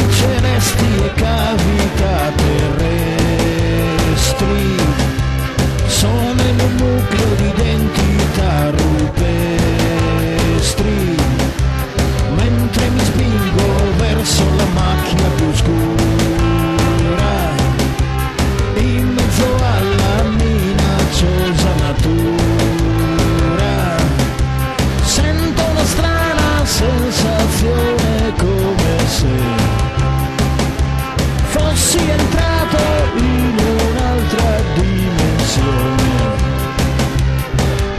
celesti e cavità terrestri sono in un nucleo di identità rupestri, mentre mi spingo verso la macchia più scura, in mezzo alla minacciosa natura. Sento una strana sensazione, come se fossi entrato in un'altra dimensione.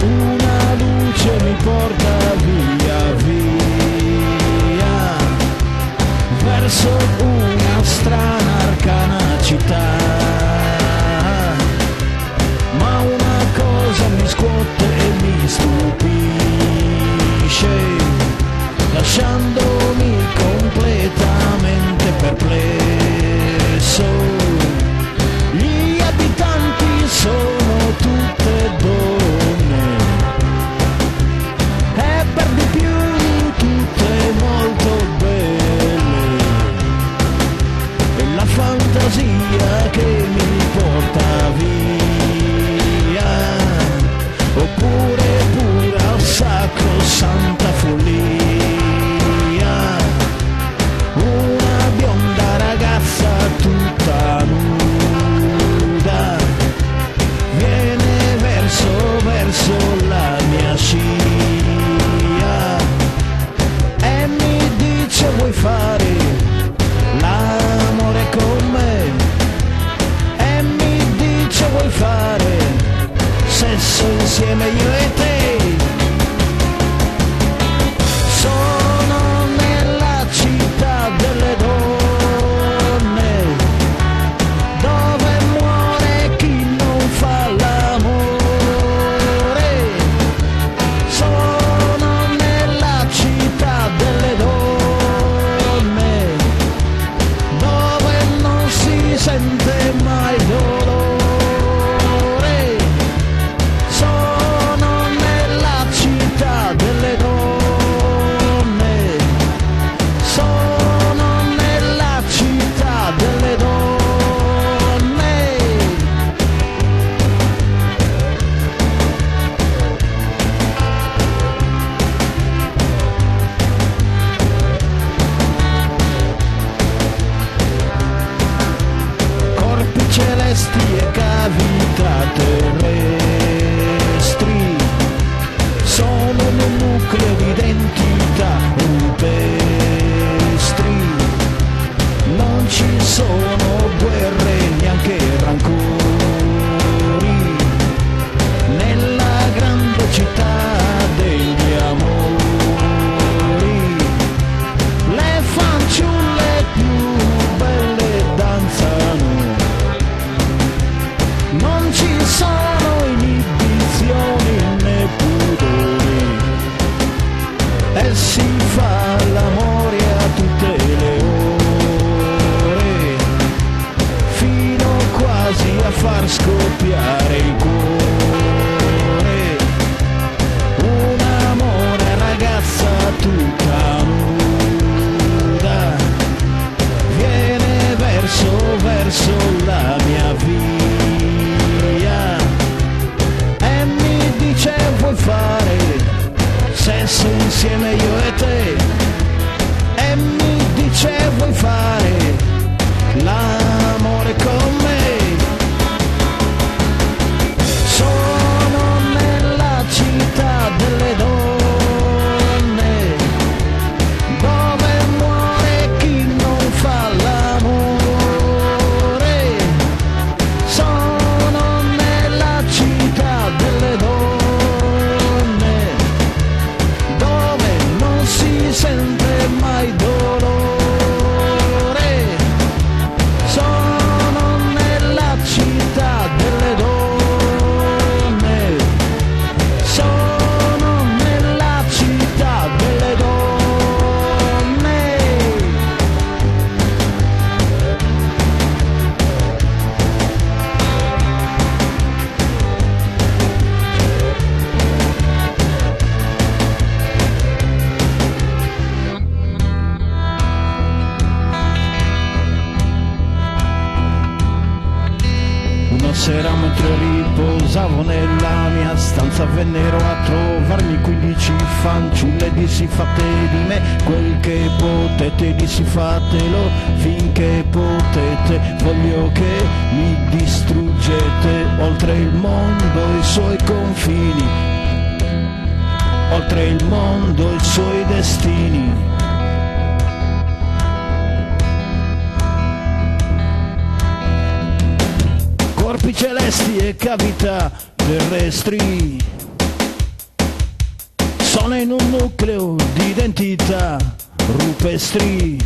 Una luce mi porta via via verso una strana arcana città, ma una cosa mi scuote e mi stupisce, lasciandomi completamente perplesso. Gli abitanti sono tutte donne e per di più tutte molto belle, e la fantasia che mi porta via, oppure pura sacrosanta follia, sera mentre riposavo nella mia stanza vennero a trovarmi 15 fanciulle, dissi fate di me quel che potete, dissi fatelo finché potete, voglio che mi distruggete oltre il mondo e i suoi confini, oltre il mondo e i suoi destini. Corpi celesti e cavità terrestri sono in un nucleo di identità rupestri.